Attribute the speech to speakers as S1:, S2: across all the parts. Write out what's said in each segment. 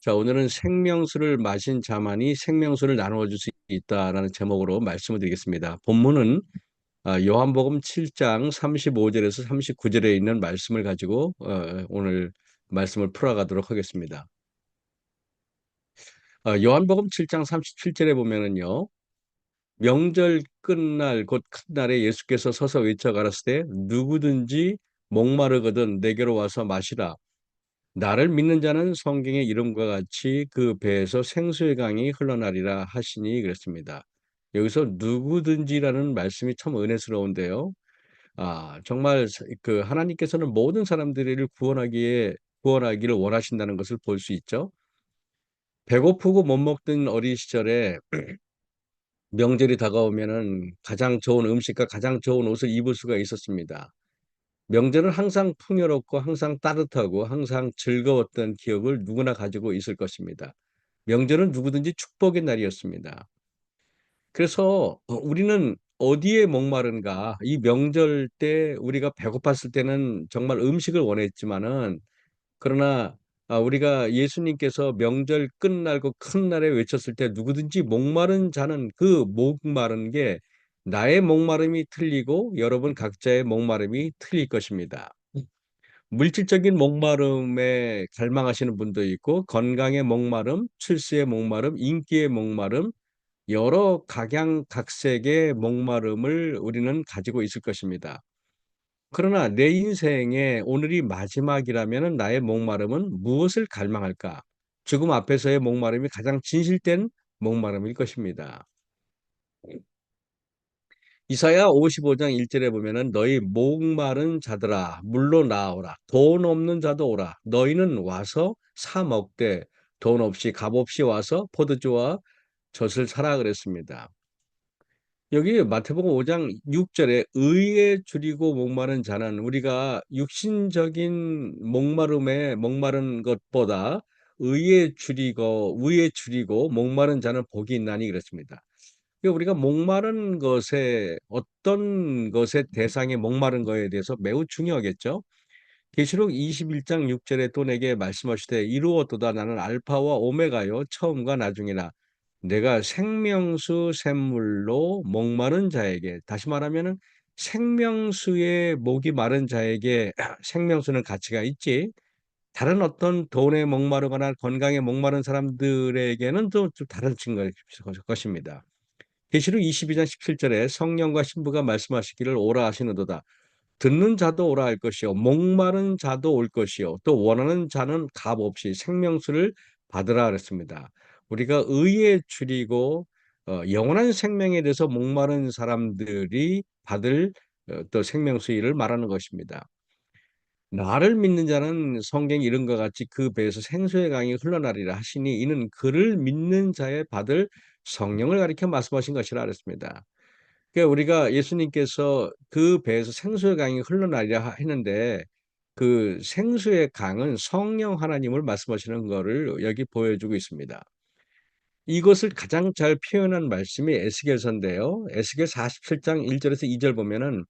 S1: 자, 오늘은 생명수를 마신 자만이 생명수를 나누어 줄 수 있다라는 제목으로 말씀을 드리겠습니다. 본문은 요한복음 7장 35절에서 39절에 있는 말씀을 가지고 오늘 말씀을 풀어가도록 하겠습니다. 요한복음 7장 37절에 보면은요. 명절 끝날 곧 큰 날에 예수께서 서서 외쳐 가라사대 누구든지 목마르거든 내게로 와서 마시라. 나를 믿는 자는 성경의 이름과 같이 그 배에서 생수의 강이 흘러나리라 하시니 그랬습니다. 여기서 누구든지라는 말씀이 참 은혜스러운데요. 정말 그 하나님께서는 모든 사람들을 구원하기를 원하신다는 것을 볼 수 있죠. 배고프고 못 먹던 어린 시절에 명절이 다가오면은 가장 좋은 음식과 가장 좋은 옷을 입을 수가 있었습니다. 명절은 항상 풍요롭고 항상 따뜻하고 항상 즐거웠던 기억을 누구나 가지고 있을 것입니다. 명절은 누구든지 축복의 날이었습니다. 그래서 우리는 어디에 목마른가? 이 명절 때 우리가 배고팠을 때는 정말 음식을 원했지만은 그러나 우리가 예수님께서 명절 끝날고 큰 날에 외쳤을 때 누구든지 목마른 자는 그 목마른 게 나의 목마름이 틀리고 여러분 각자의 목마름이 틀릴 것입니다. 물질적인 목마름에 갈망하시는 분도 있고 건강의 목마름, 출세의 목마름, 인기의 목마름 여러 각양각색의 목마름을 우리는 가지고 있을 것입니다. 그러나 내 인생에 오늘이 마지막이라면 나의 목마름은 무엇을 갈망할까? 죽음 앞에서의 목마름이 가장 진실된 목마름일 것입니다. 이사야 55장 1절에 보면은 너희 목마른 자들아 물로 나오라 돈 없는 자도 오라 너희는 와서 사 먹되 돈 없이 값 없이 와서 포도주와 젖을 사라 그랬습니다. 여기 마태복음 5장 6절에 의에 줄이고 목마른 자는 우리가 육신적인 목마름에 목마른 것보다 의에 줄이고 목마른 자는 복이 있나니 그랬습니다. 그러니까 우리가 목마른 것에 어떤 것의 대상에 목마른 거에 대해서 매우 중요하겠죠. 계시록 21장 6절에 또 내게 말씀하시되 이루었도다 나는 알파와 오메가요 처음과 나중이라 내가 생명수 샘물로 목마른 자에게 다시 말하면은 생명수의 목이 마른 자에게 생명수는 가치가 있지 다른 어떤 돈에 목마르거나 건강에 목마른 사람들에게는 또 좀 다른 것입니다. 계시록 22장 17절에 성령과 신부가 말씀하시기를 오라 하시는도다. 듣는 자도 오라 할 것이요 목마른 자도 올 것이요 또 원하는 자는 값없이 생명수를 받으라 그랬습니다. 우리가 의에 줄이고 영원한 생명에 대해서 목마른 사람들이 받을 또 생명수를 말하는 것입니다. 나를 믿는 자는 성경 이름과 같이 그 배에서 생수의 강이 흘러나리라 하시니 이는 그를 믿는 자의 받을 성령을 가리켜 말씀하신 것이라 그랬습니다. 그러니까 우리가 예수님께서 그 배에서 생수의 강이 흘러나리라 했는데 그 생수의 강은 성령 하나님을 말씀하시는 것을 여기 보여주고 있습니다. 이것을 가장 잘 표현한 말씀이 에스겔서인데요. 에스겔 47장 1절에서 2절 보면은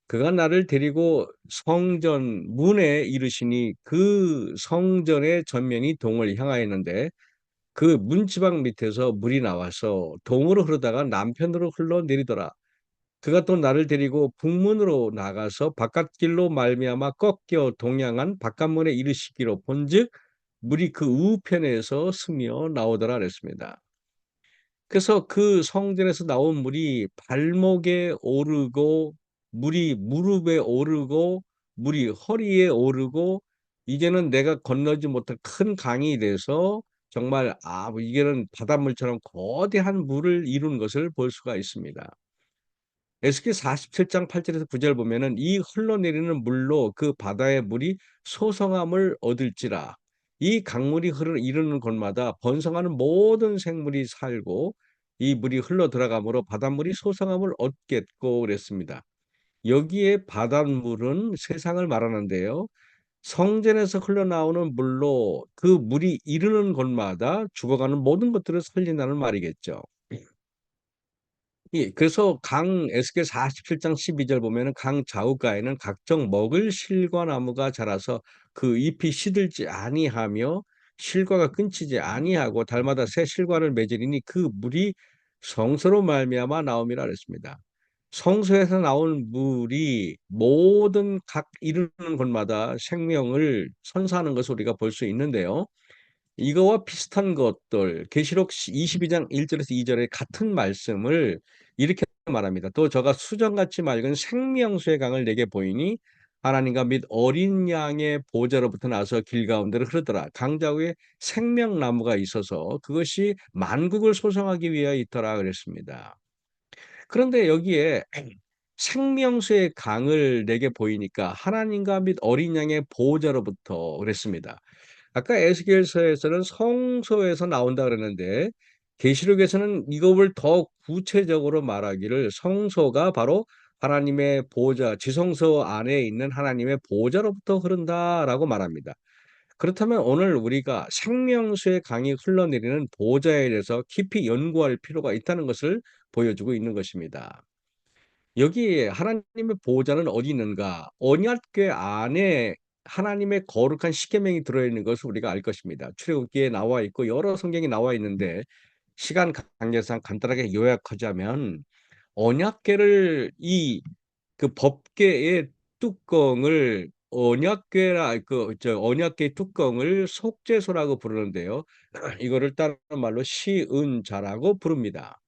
S1: 그가 나를 데리고 성전 문에 이르시니 그 성전의 전면이 동을 향하였는데 그 문지방 밑에서 물이 나와서 동으로 흐르다가 남편으로 흘러내리더라. 그가 또 나를 데리고 북문으로 나가서 바깥길로 말미암아 꺾여 동양한 바깥문에 이르시기로 본즉 물이 그 우편에서 스며 나오더라 그랬습니다. 그래서 그 성전에서 나온 물이 발목에 오르고 물이 무릎에 오르고 물이 허리에 오르고 이제는 내가 건너지 못할 큰 강이 돼서 정말 뭐 이게는 바닷물처럼 거대한 물을 이룬 것을 볼 수가 있습니다. 에스겔 47장 8절에서 9절 보면은 이 흘러내리는 물로 그 바다의 물이 소성함을 얻을지라 이 강물이 이르는 곳마다 번성하는 모든 생물이 살고 이 물이 흘러 들어가므로 바닷물이 소성함을 얻겠고 그랬습니다. 여기에 바닷물은 세상을 말하는데요. 성전에서 흘러나오는 물로 그 물이 이르는 곳마다 죽어가는 모든 것들을 살린다는 말이겠죠. 그래서 에스겔 47장 12절 보면은 강 좌우가에는 각종 먹을 실과나무가 자라서 그 잎이 시들지 아니하며 실과가 끊기지 아니하고 달마다 새 실과를 맺으리니 그 물이 성소로 말미암아 나옴이라 그랬습니다. 성소에서 나온 물이 모든 각 이르는 곳마다 생명을 선사하는 것을 우리가 볼 수 있는데요. 이거와 비슷한 것들 계시록 22장 1절에서 2절에 같은 말씀을 이렇게 말합니다. 또 저가 수정같이 맑은 생명수의 강을 내게 보이니 하나님과 및 어린 양의 보좌로부터 나서 길 가운데로 흐르더라. 강자 위에 생명나무가 있어서 그것이 만국을 소성하기 위하여 있더라 그랬습니다. 그런데 여기에 생명수의 강을 내게 보이니까 하나님과 및 어린 양의 보호자로부터 그랬습니다. 아까 에스겔서에서는 성소에서 나온다 그랬는데 계시록에서는 이것을 더 구체적으로 말하기를 성소가 바로 하나님의 보호자, 지성소 안에 있는 하나님의 보호자로부터 흐른다라고 말합니다. 그렇다면 오늘 우리가 생명수의 강이 흘러내리는 보호자에 대해서 깊이 연구할 필요가 있다는 것을 보여주고 있는 것입니다. 여기 하나님의 보호자는 어디 있는가? 언약궤 안에 하나님의 거룩한 십계명이 들어있는 것을 우리가 알 것입니다. 출애굽기에 나와 있고 여러 성경이 나와 있는데 시간 관계상 간단하게 요약하자면 언약궤를 그 법궤의 뚜껑을 언약궤라 언약궤 뚜껑을 속죄소라고 부르는데요. 이거를 다른 말로 시은자라고 부릅니다.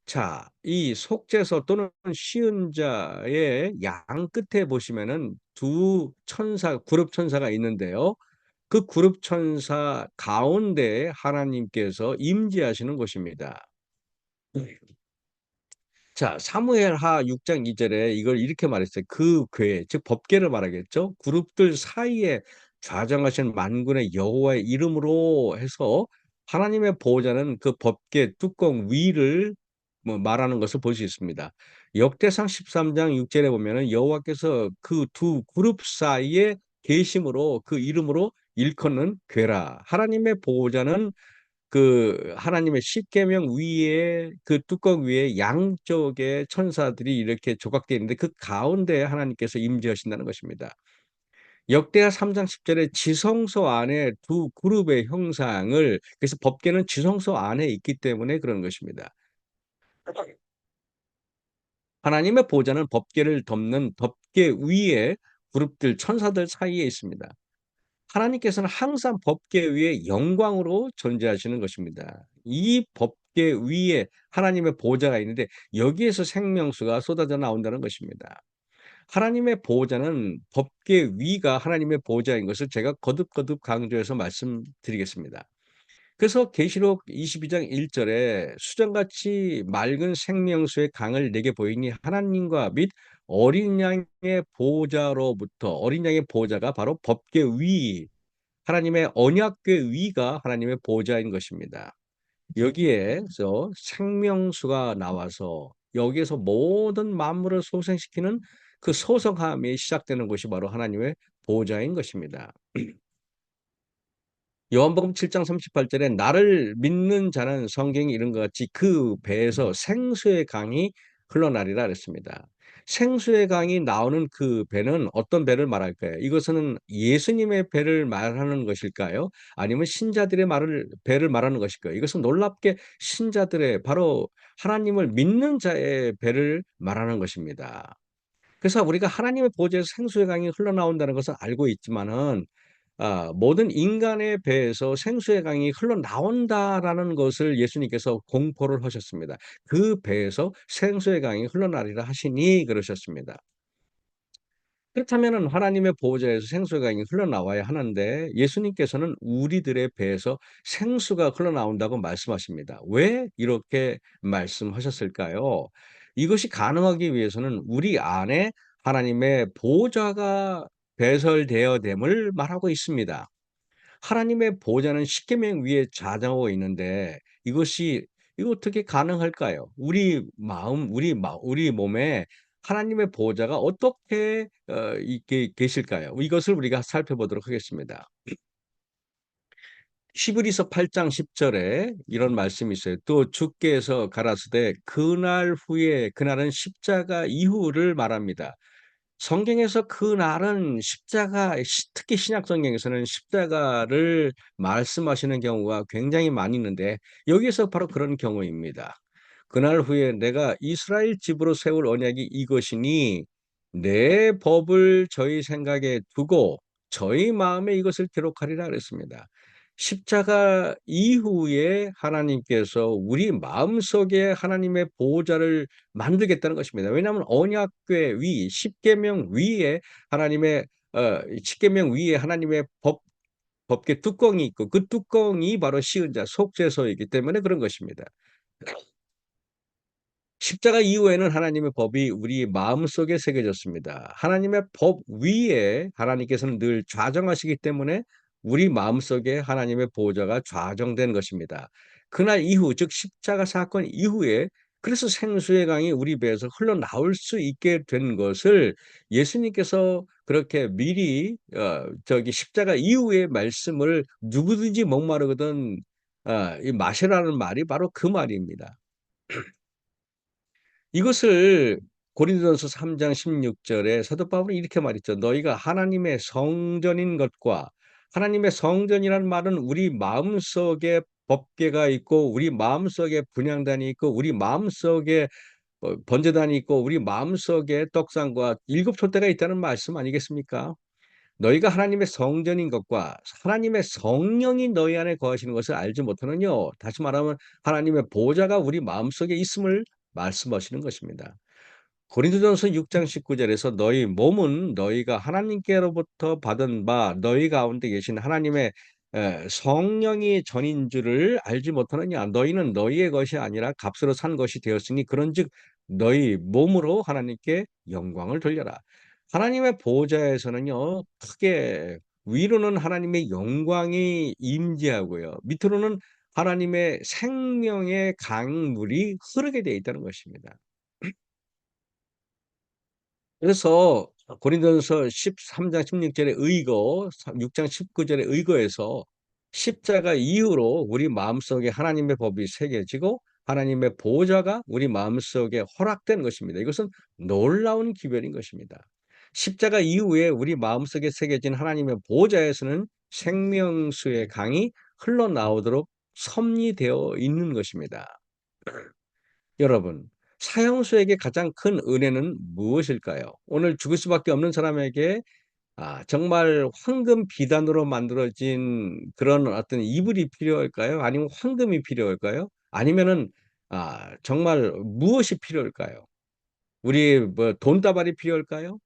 S1: 자, 이 속죄서 또는 시은자의 양 끝에 보시면은 두 천사, 그룹 천사가 있는데요. 그 그룹 천사 가운데 하나님께서 임재하시는 곳입니다. 자, 사무엘하 6장 2절에 이걸 이렇게 말했어요. 그 궤, 즉 법궤를 말하겠죠. 그룹들 사이에 좌정하신 만군의 여호와의 이름으로 해서 하나님의 보호자는 그 법궤 뚜껑 위를 말하는 것을 볼 수 있습니다. 역대상 13장 6절에 보면은 여호와께서 그 두 그룹 사이에 계심으로 그 이름으로 일컫는 궤라. 하나님의 보호자는 그 하나님의 십계명 위에 그 뚜껑 위에 양쪽에 천사들이 이렇게 조각되어 있는데 그 가운데 하나님께서 임재하신다는 것입니다. 역대하 3장 10절에 지성소 안에 두 그룹의 형상을 그래서 법궤는 지성소 안에 있기 때문에 그런 것입니다. 하나님의 보좌는 법궤를 덮는 덮개 위에 그룹들 천사들 사이에 있습니다. 하나님께서는 항상 법궤 위에 영광으로 존재하시는 것입니다. 이 법궤 위에 하나님의 보좌가 있는데 여기에서 생명수가 쏟아져 나온다는 것입니다. 하나님의 보호자는 법궤 위가 하나님의 보호자인 것을 제가 거듭거듭 강조해서 말씀드리겠습니다. 그래서 계시록 22장 1절에 수정같이 맑은 생명수의 강을 내게 보이니 하나님과 및 어린 양의 보호자로부터 어린 양의 보호자가 바로 법궤 위 하나님의 언약궤 위가 하나님의 보호자인 것입니다. 여기에서 생명수가 나와서 여기에서 모든 만물을 소생시키는 그 소성함이 시작되는 곳이 바로 하나님의 보호자인 것입니다. 요한복음 7장 38절에 나를 믿는 자는 성경이 이런 것 같이 그 배에서 생수의 강이 흘러나리라 그랬습니다. 생수의 강이 나오는 그 배는 어떤 배를 말할까요? 이것은 예수님의 배를 말하는 것일까요? 아니면 신자들의 배를 말하는 것일까요? 이것은 놀랍게 신자들의 바로 하나님을 믿는 자의 배를 말하는 것입니다. 그래서 우리가 하나님의 보좌에서 생수의 강이 흘러나온다는 것을 알고 있지만은 모든 인간의 배에서 생수의 강이 흘러나온다라는 것을 예수님께서 공포를 하셨습니다. 그 배에서 생수의 강이 흘러나리라 하시니 그러셨습니다. 그렇다면은 하나님의 보호자에서 생수의 강이 흘러나와야 하는데 예수님께서는 우리들의 배에서 생수가 흘러나온다고 말씀하십니다. 왜 이렇게 말씀하셨을까요? 이것이 가능하기 위해서는 우리 안에 하나님의 보호자가 배설되어 됨을 말하고 있습니다. 하나님의 보호자는 십계명 위에 좌정하고 있는데 이거 어떻게 가능할까요? 우리 몸에 하나님의 보호자가 어떻게 있게 계실까요? 이것을 우리가 살펴보도록 하겠습니다. 히브리서 8장 10절에 이런 말씀이 있어요. 또 주께서 가라사대 그날은 십자가 이후를 말합니다. 성경에서 그날은 특히 신약 성경에서는 십자가를 말씀하시는 경우가 굉장히 많이 있는데 여기에서 바로 그런 경우입니다. 그날 후에 내가 이스라엘 집으로 세울 언약이 이것이니 내 법을 저희 생각에 두고 저희 마음에 이것을 기록하리라 그랬습니다. 십자가 이후에 하나님께서 우리 마음속에 하나님의 보호자를 만들겠다는 것입니다. 왜냐하면 언약궤 위, 십계명 위에 하나님의 십계명 위에 하나님의 법궤 뚜껑이 있고 그 뚜껑이 바로 시은자 속죄소이기 때문에 그런 것입니다. 십자가 이후에는 하나님의 법이 우리 마음속에 새겨졌습니다. 하나님의 법 위에 하나님께서는 늘 좌정하시기 때문에 우리 마음속에 하나님의 보호자가 좌정된 것입니다. 그날 이후 즉 십자가 사건 이후에 그래서 생수의 강이 우리 배에서 흘러나올 수 있게 된 것을 예수님께서 그렇게 미리 저기 십자가 이후의 말씀을 누구든지 목마르거든 이 마시라는 말이 바로 그 말입니다. 이것을 고린도전서 3장 16 절에 사도 바울은 이렇게 말했죠. 너희가 하나님의 성전인 것과 하나님의 성전이라는 말은 우리 마음속에 법궤가 있고 우리 마음속에 분향단이 있고 우리 마음속에 번제단이 있고 우리 마음속에 떡상과 일곱 촛대가 있다는 말씀 아니겠습니까? 너희가 하나님의 성전인 것과 하나님의 성령이 너희 안에 거하시는 것을 알지 못하느뇨. 다시 말하면 하나님의 보호자가 우리 마음속에 있음을 말씀하시는 것입니다. 고린도전서 6장 19 절에서 너희 몸은 너희가 하나님께로부터 받은 바 너희 가운데 계신 하나님의 성령이 전인 줄을 알지 못하느냐. 너희는 너희의 것이 아니라 값으로 산 것이 되었으니 그런즉 너희 몸으로 하나님께 영광을 돌려라. 하나님의 보호자에서는요. 크게 위로는 하나님의 영광이 임재하고요. 밑으로는 하나님의 생명의 강물이 흐르게 되어 있다는 것입니다. 그래서 고린도전서 13장 16 절의 의거, 6장 19 절의 의거에서 십자가 이후로 우리 마음속에 하나님의 법이 새겨지고 하나님의 보호자가 우리 마음속에 허락된 것입니다. 이것은 놀라운 기별인 것입니다. 십자가 이후에 우리 마음속에 새겨진 하나님의 보호자에서는 생명수의 강이 흘러나오도록 섭리되어 있는 것입니다. 여러분, 사형수에게 가장 큰 은혜는 무엇일까요? 오늘 죽을 수밖에 없는 사람에게 정말 황금 비단으로 만들어진 그런 어떤 이불이 필요할까요? 아니면 황금이 필요할까요? 아니면은 정말 무엇이 필요할까요? 우리 뭐 돈다발이 필요할까요?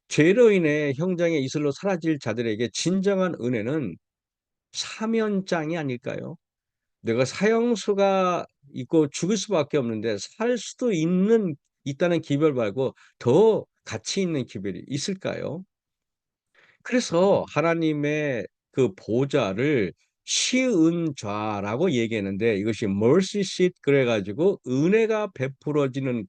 S1: 죄로 인해 형장의 이슬로 사라질 자들에게 진정한 은혜는 사면장이 아닐까요? 내가 사형수가 있고 죽을 수밖에 없는데 살 수도 있다는 기별 말고 더 가치 있는 기별이 있을까요? 그래서 하나님의 그 보좌를 시은좌라고 얘기했는데 이것이 mercy seat 그래 가지고 은혜가 베풀어지는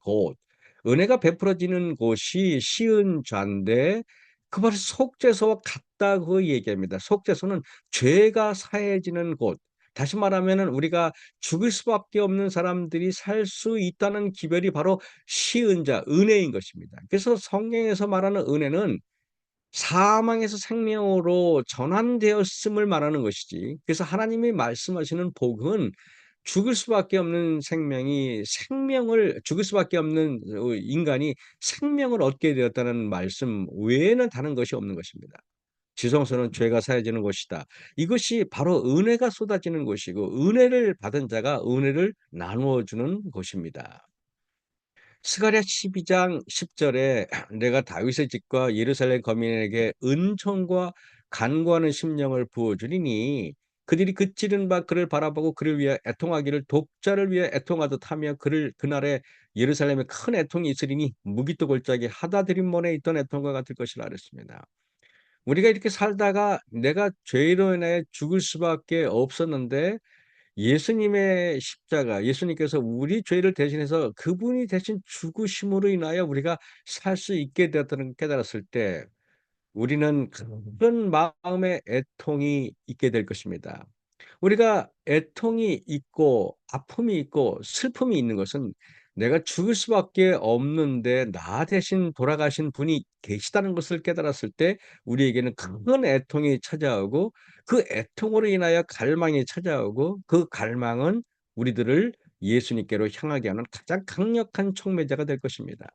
S1: 곳이 시은좌인데 그 말이 속죄소와 같다고 얘기합니다. 속죄소는 죄가 사해지는 곳. 다시 말하면은 우리가 죽을 수밖에 없는 사람들이 살 수 있다는 기별이 바로 시은자, 은혜인 것입니다. 그래서 성경에서 말하는 은혜는 사망에서 생명으로 전환되었음을 말하는 것이지. 그래서 하나님이 말씀하시는 복은 죽을 수밖에 없는 인간이 생명을 얻게 되었다는 말씀 외에는 다른 것이 없는 것입니다. 지성소는 죄가 사해지는 곳이다. 이것이 바로 은혜가 쏟아지는 곳이고 은혜를 받은 자가 은혜를 나누어 주는 곳입니다. 스가랴 12장 10절에 내가 다윗의 집과 예루살렘 거민에게 은총과 간구하는 심령을 부어 주리니 그들이 그치른 바 그를 바라보고 그를 위해 애통하기를 독자를 위해 애통하듯 하며 그날에 예루살렘에 큰 애통이 있으리니 무기또 골짜기 하다드림몬에 있던 애통과 같을 것이라 그랬습니다. 우리가 이렇게 살다가 내가 죄로 인해 죽을 수밖에 없었는데 예수님께서 우리 죄를 대신해서 그분이 대신 죽으심으로 인하여 우리가 살 수 있게 되었다는 걸 깨달았을 때 우리는 큰 마음의 애통이 있게 될 것입니다. 우리가 애통이 있고 아픔이 있고 슬픔이 있는 것은 내가 죽을 수밖에 없는데 나 대신 돌아가신 분이 계시다는 것을 깨달았을 때 우리에게는 큰 애통이 찾아오고 그 애통으로 인하여 갈망이 찾아오고 그 갈망은 우리들을 예수님께로 향하게 하는 가장 강력한 촉매자가 될 것입니다.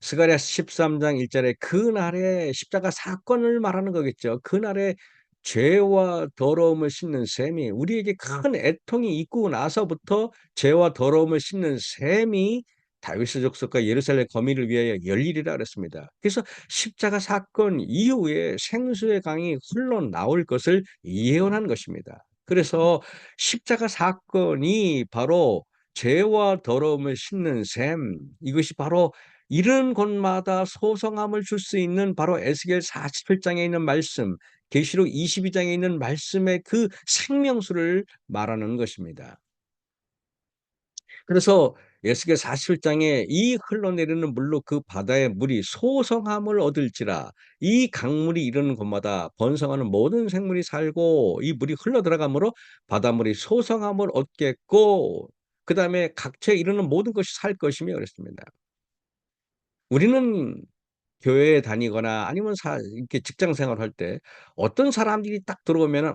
S1: 스가랴 13장 1절에 그날의 십자가 사건을 말하는 거겠죠. 그날의 죄와 더러움을 씻는 셈이 우리에게 큰 애통이 있고 나서부터 죄와 더러움을 씻는 셈이 다윗의 족속과 예루살렘 거민을 위하여 열리리라 그랬습니다. 그래서 십자가 사건 이후에 생수의 강이 흘러나올 것을 예언한 것입니다. 그래서 십자가 사건이 바로 죄와 더러움을 씻는 셈, 이것이 바로 이런 곳마다 소성함을 줄 수 있는 바로 에스겔 47장에 있는 말씀, 계시록 22장에 있는 말씀의 그 생명수를 말하는 것입니다. 그래서 에스겔 47장에 이 흘러내리는 물로 그 바다의 물이 소성함을 얻을지라, 이 강물이 이르는 곳마다 번성하는 모든 생물이 살고 이 물이 흘러 들어가므로 바닷물이 소성함을 얻겠고 그다음에 각처에 이르는 모든 것이 살 것이며 그랬습니다. 우리는 교회에 다니거나 아니면 이렇게 직장 생활할 때 어떤 사람들이 딱 들어오면은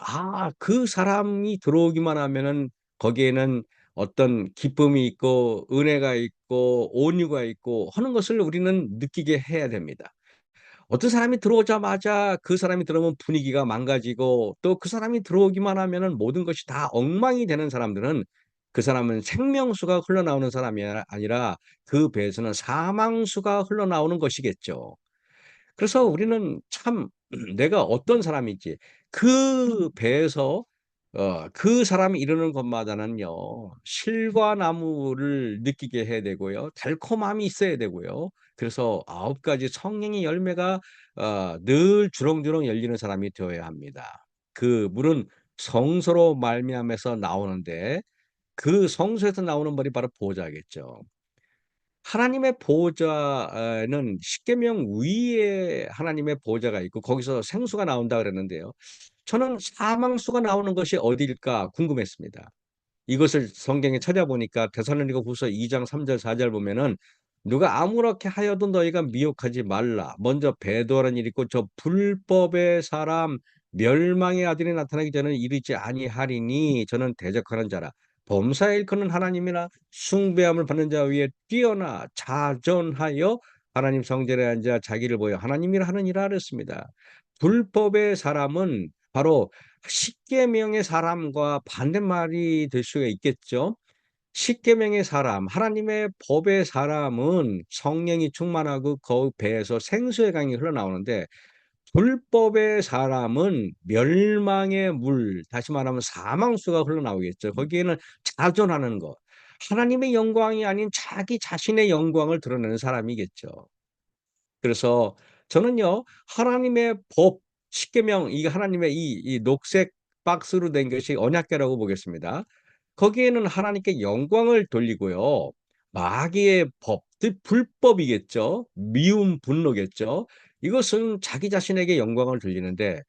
S1: 그 사람이 들어오기만 하면은 거기에는 어떤 기쁨이 있고 은혜가 있고 온유가 있고 하는 것을 우리는 느끼게 해야 됩니다. 어떤 사람이 들어오자마자 그 사람이 들어오면 분위기가 망가지고 또 그 사람이 들어오기만 하면은 모든 것이 다 엉망이 되는 사람들은 그 사람은 생명수가 흘러나오는 사람이 아니라 그 배에서는 사망수가 흘러나오는 것이겠죠. 그래서 우리는 참 내가 어떤 사람인지 그 배에서 그 사람이 이르는 것마다는요. 실과 나무를 느끼게 해야 되고요. 달콤함이 있어야 되고요. 그래서 9 가지 성령의 열매가 늘 주렁주렁 열리는 사람이 되어야 합니다. 그 물은 성소로 말미암아서 나오는데 그 성소에서 나오는 물이 바로 보좌겠죠. 하나님의 보좌는 십계명 위에 하나님의 보좌가 있고 거기서 생수가 나온다 그랬는데요. 저는 사망수가 나오는 것이 어디일까 궁금했습니다. 이것을 성경에 찾아보니까 데살로니가후서 2장 3절 4절 보면은 "누가 아무렇게 하여도 너희가 미혹하지 말라. 먼저 배도하는 일이 있고 저 불법의 사람 멸망의 아들이 나타나기 전에 이르지 아니하리니 저는 대적하는 자라. 범사에 일컫는 하나님이나 숭배함을 받는 자 위에 뛰어나 자전하여 하나님 성전에 앉아 자기를 보여 하나님이라 하느니라." 그랬습니다. 불법의 사람은 바로 십계명의 사람과 반대말이 될 수가 있겠죠. 십계명의 사람, 하나님의 법의 사람은 성령이 충만하고 그 배에서 생수의 강이 흘러나오는데 불법의 사람은 멸망의 물, 다시 말하면 사망수가 흘러나오겠죠. 거기에는 자존하는 것, 하나님의 영광이 아닌 자기 자신의 영광을 드러내는 사람이겠죠. 그래서 저는요. 하나님의 법 십계명 이게 하나님의 이 녹색 박스로 된 것이 언약궤라고 보겠습니다. 거기에는 하나님께 영광을 돌리고요. 마귀의 법, 즉 불법이겠죠. 미움, 분노겠죠. 이것은 자기 자신에게 영광을 돌리는데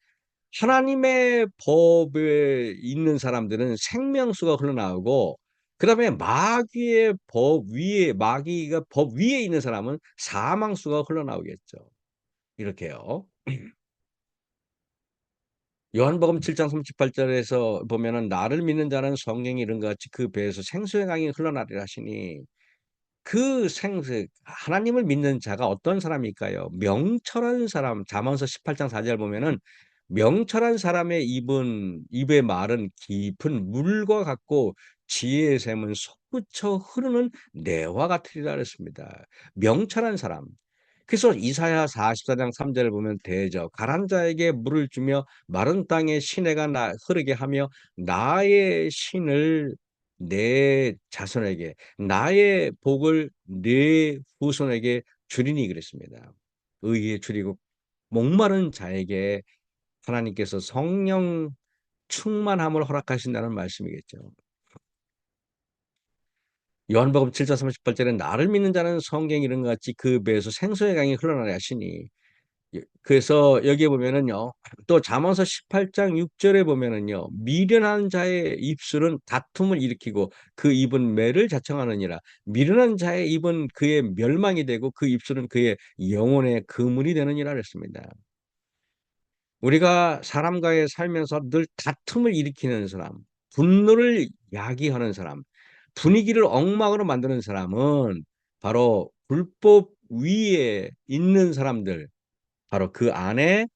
S1: 하나님의 법에 있는 사람들은 생명수가 흘러나오고 그다음에 마귀의 법 위에 마귀가 법 위에 있는 사람은 사망수가 흘러나오겠죠. 이렇게요. 요한복음 7장 38 절에서 보면은 "나를 믿는 자는 성령이 이룬 것 같이 그 배에서 생수의 강이 흘러나리라." 하시니 그 생수 하나님을 믿는 자가 어떤 사람일까요? 명철한 사람 잠언서 18장 4절 보면은 "명철한 사람의 입의 말은 깊은 물과 같고 지혜의 샘은 솟구쳐 흐르는 내와 같으리라." 그랬습니다. 명철한 사람. 그래서 이사야 44장 3 절을 보면 가란 자에게 물을 주며 마른 땅에 시내가 흐르게 하며 나의 신을 내 자손에게 나의 복을 내 후손에게 주리니 그랬습니다. 의에 주리고 목마른 자에게 하나님께서 성령 충만함을 허락하신다는 말씀이겠죠. 요한복음 7장 38 절에 "나를 믿는 자는 성경에 이른 것 같이 그 배에서 생수의 강이 흘러나리 하시니." 그래서 여기에 보면은요, 또 잠언서 18장 6절에 보면은요, 미련한 자의 입술은 다툼을 일으키고 그 입은 매를 자청하느니라. 미련한 자의 입은 그의 멸망이 되고 그 입술은 그의 영혼의 그물이 되느니라 그랬습니다. 우리가 사람과의 살면서 늘 다툼을 일으키는 사람, 분노를 야기하는 사람, 분위기를 엉망으로 만드는 사람은 바로 불법 위에 있는 사람들, 바로 그 안에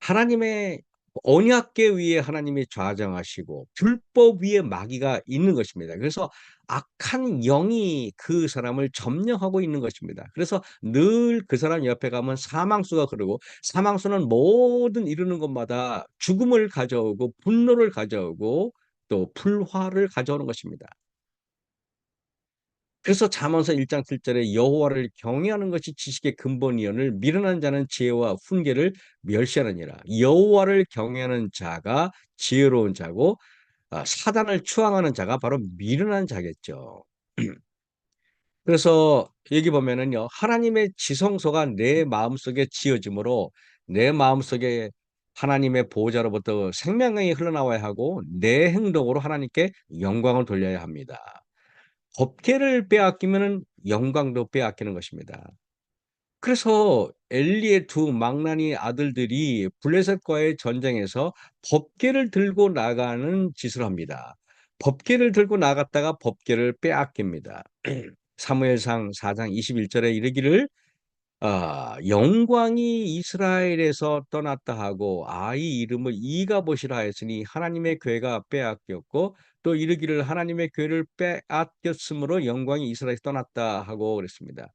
S1: 하나님의 언약궤 위에 하나님이 좌정하시고 불법 위에 마귀가 있는 것입니다. 그래서 악한 영이 그 사람을 점령하고 있는 것입니다. 그래서 늘 그 사람 옆에 가면 사망수가 흐르고 사망수는 모든 이루는 것마다 죽음을 가져오고 분노를 가져오고 또 불화를 가져오는 것입니다. 그래서 잠언서 1장 7절에 여호와를 경외하는 것이 지식의 근본이오늘 미련한 자는 지혜와 훈계를 멸시하느니라. 여호와를 경외하는 자가 지혜로운 자고 사단을 추앙하는 자가 바로 미련한 자겠죠. 그래서 여기 보면은요. 하나님의 지성소가 내 마음속에 지어지므로 내 마음속에 하나님의 보호자로부터 생명이 흘러나와야 하고 내 행동으로 하나님께 영광을 돌려야 합니다. 법계를 빼앗기면은 영광도 빼앗기는 것입니다. 그래서 엘리의 두 망나니 아들들이 블레셋과의 전쟁에서 법궤를 들고 나가는 짓을 합니다. 법궤를 들고 나갔다가 법궤를 빼앗깁니다. 사무엘상 4장 21절에 이르기를 영광이 이스라엘에서 떠났다 하고 아이 이름을 이가봇이라 했으니 하나님의 궤가 빼앗겼고 또 이르기를 하나님의 궤를 빼앗겼으므로 영광이 이스라엘에서 떠났다 하고 그랬습니다.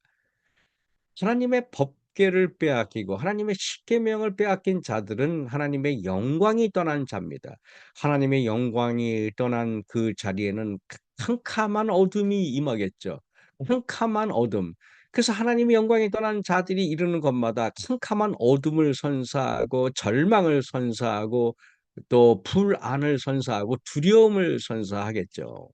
S1: 하나님의 법궤를 빼앗기고 하나님의 십계명을 빼앗긴 자들은 하나님의 영광이 떠난 자입니다. 하나님의 영광이 떠난 그 자리에는 캄캄한 어둠이 임하겠죠. 캄캄한 어둠. 그래서 하나님의 영광이 떠난 자들이 이루는 것마다 캄캄한 어둠을 선사하고 절망을 선사하고 또 불안을 선사하고 두려움을 선사하겠죠.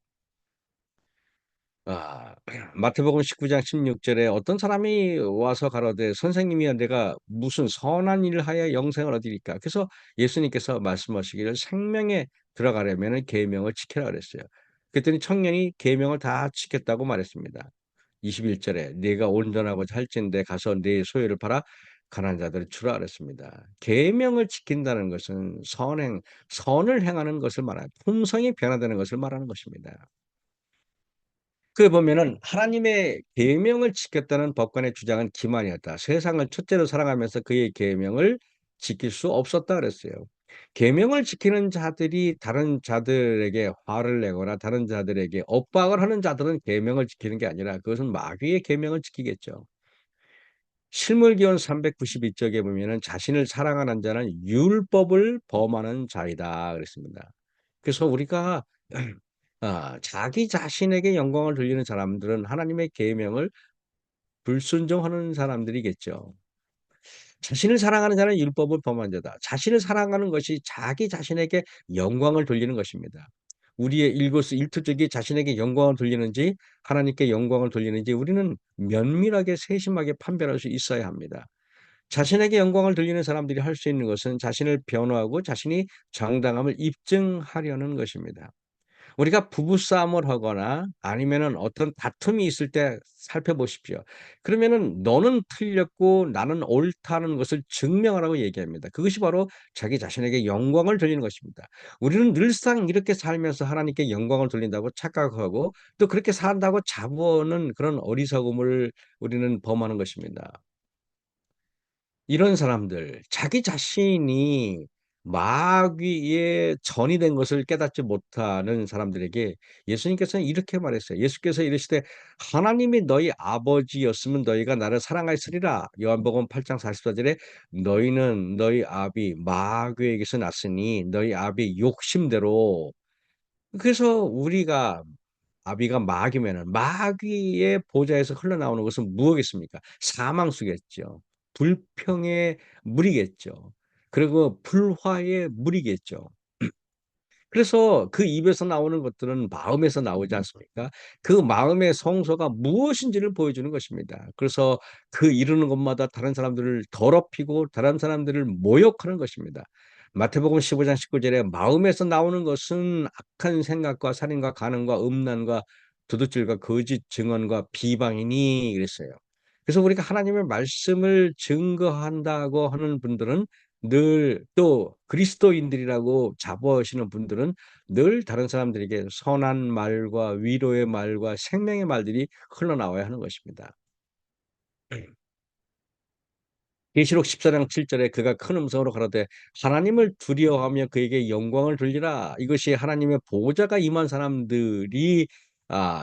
S1: 아 마태복음 19장 16절에 어떤 사람이 와서 가로되 선생님이여 내가 무슨 선한 일을 하여 영생을 얻으리까. 그래서 예수님께서 말씀하시기를 생명에 들어가려면 계명을 지키라 그랬어요. 그랬더니 청년이 계명을 다 지켰다고 말했습니다. 21절에 네가 온전하고자 할진대 가서 네 소유를 팔아 가난한 자들을 주라 그랬습니다. 계명을 지킨다는 것은 선을 행하는 것을 말하는 품성이 변화되는 것을 말하는 것입니다. 그 보면은 하나님의 계명을 지켰다는 법관의 주장은 기만이었다. 세상을 첫째로 사랑하면서 그의 계명을 지킬 수 없었다 그랬어요. 계명을 지키는 자들이 다른 자들에게 화를 내거나 다른 자들에게 엇박을 하는 자들은 계명을 지키는 게 아니라 그것은 마귀의 계명을 지키겠죠. 실물기원 392쪽에 보면은 자신을 사랑하는 자는 율법을 범하는 자이다 그랬습니다. 그래서 우리가 자기 자신에게 영광을 돌리는 사람들은 하나님의 계명을 불순종하는 사람들이겠죠. 자신을 사랑하는 자는 율법을 범한 자다. 자신을 사랑하는 것이 자기 자신에게 영광을 돌리는 것입니다. 우리의 일거수일투족이 자신에게 영광을 돌리는지 하나님께 영광을 돌리는지 우리는 면밀하게 세심하게 판별할 수 있어야 합니다. 자신에게 영광을 돌리는 사람들이 할 수 있는 것은 자신을 변호하고 자신이 정당함을 입증하려는 것입니다. 우리가 부부싸움을 하거나 아니면은 어떤 다툼이 있을 때 살펴보십시오. 그러면은 "너는 틀렸고 나는 옳다."는 것을 증명하라고 얘기합니다. 그것이 바로 자기 자신에게 영광을 돌리는 것입니다. 우리는 늘상 이렇게 살면서 하나님께 영광을 돌린다고 착각하고 또 그렇게 산다고 자부하는 그런 어리석음을 우리는 범하는 것입니다. 이런 사람들 자기 자신이 마귀의 전이 된 것을 깨닫지 못하는 사람들에게 예수님께서는 이렇게 말했어요. 예수께서 이르시되 "하나님이 너희 아버지였으면 너희가 나를 사랑하였으리라." 요한복음 8장 44절에 "너희는 너희 아비 마귀에게서 났으니 너희 아비의 욕심대로." 그래서 우리가 아비가 마귀면은 마귀의 보좌에서 흘러나오는 것은 무엇이겠습니까? 사망수겠죠. 불평의 물이겠죠. 그리고 불화의 물이겠죠. 그래서 그 입에서 나오는 것들은 마음에서 나오지 않습니까? 그 마음의 성소가 무엇인지를 보여주는 것입니다. 그래서 그 이루는 것마다 다른 사람들을 더럽히고 다른 사람들을 모욕하는 것입니다. 마태복음 15장 19절에 마음에서 나오는 것은 악한 생각과 살인과 간음과 음란과 도둑질과 거짓 증언과 비방이니 그랬어요. 그래서 우리가 하나님의 말씀을 증거한다고 하는 분들은 늘 또 그리스도인들이라고 자부하시는 분들은 늘 다른 사람들에게 선한 말과 위로의 말과 생명의 말들이 흘러나와야 하는 것입니다. 계시록 14장 7절에 그가 큰 음성으로 가로되 하나님을 두려워하며 그에게 영광을 돌리라. 이것이 하나님의 보호자가 임한 사람들이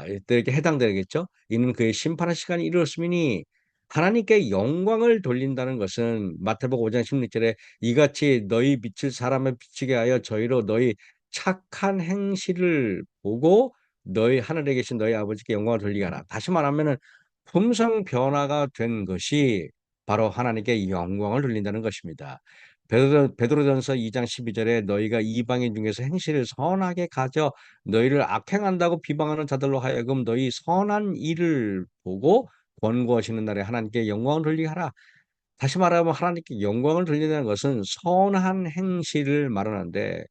S1: 이들에게 해당되겠죠. 이는 그의 심판의 시간이 이르렀음이니 하나님께 영광을 돌린다는 것은 마태복음 5장 16절에 이같이 너희 빛을 사람에 비치게 하여 저희로 너희 착한 행실을 보고 너희 하늘에 계신 너희 아버지께 영광을 돌리게 하라. 다시 말하면은 품성 변화가 된 것이 바로 하나님께 영광을 돌린다는 것입니다. 베드로전서 2장 12절에 너희가 이방인 중에서 행실을 선하게 가져 너희를 악행한다고 비방하는 자들로 하여금 너희 선한 일을 보고 권고하시는 날에 하나님께 영광을 돌리게 하라. 다시 말하면 하나님께 영광을 돌린다는 것은 선한 행실을 말하는데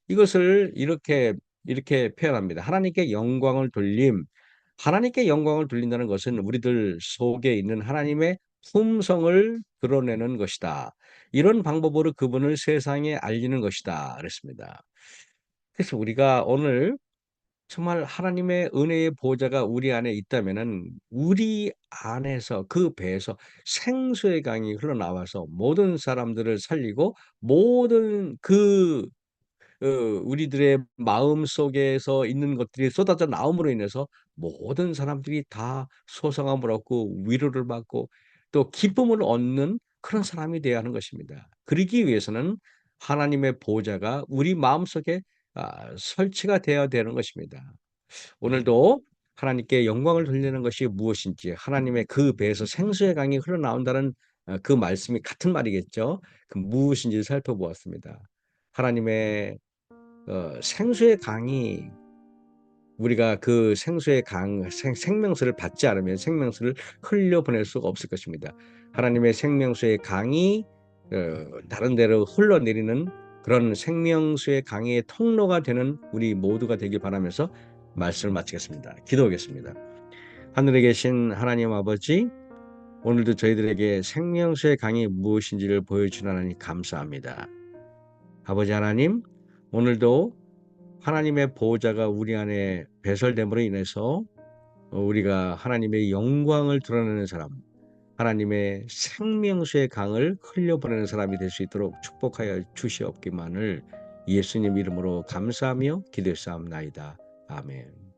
S1: 이것을 이렇게 표현합니다. 하나님께 영광을 돌림. 하나님께 영광을 돌린다는 것은 우리들 속에 있는 하나님의 품성을 드러내는 것이다. 이런 방법으로 그분을 세상에 알리는 것이다. 그랬습니다. 그래서 우리가 오늘 정말 하나님의 은혜의 보좌가 우리 안에 있다면은 우리 안에서 그 배에서 생수의 강이 흘러나와서 모든 사람들을 살리고 모든 우리들의 마음속에서 있는 것들이 쏟아져 나옴으로 인해서 모든 사람들이 다 소성함을 얻고 위로를 받고 또 기쁨을 얻는 그런 사람이 되어야 하는 것입니다. 그러기 위해서는 하나님의 보좌가 우리 마음속에 설치가 되어야 되는 것입니다. 오늘도 하나님께 영광을 돌리는 것이 무엇인지 하나님의 그 배에서 생수의 강이 흘러나온다는 그 말씀이 같은 말이겠죠. 그 무엇인지 살펴보았습니다. 하나님의 생수의 강이 우리가 그 생수의 생명수를 받지 않으면 생명수를 흘려보낼 수가 없을 것입니다. 하나님의 생명수의 강이 다른 데로 흘러내리는 그런 생명수의 강의 통로가 되는 우리 모두가 되길 바라면서 말씀을 마치겠습니다. 기도하겠습니다. 하늘에 계신 하나님 아버지, 오늘도 저희들에게 생명수의 강이 무엇인지를 보여주는 하나님 감사합니다. 아버지 하나님, 오늘도 하나님의 보호자가 우리 안에 배설됨으로 인해서 우리가 하나님의 영광을 드러내는 사람, 하나님의 생명수의 강을 흘려보내는 사람이 될 수 있도록 축복하여 주시옵기만을 예수님 이름으로 감사하며 기도했사옵나이다. 아멘.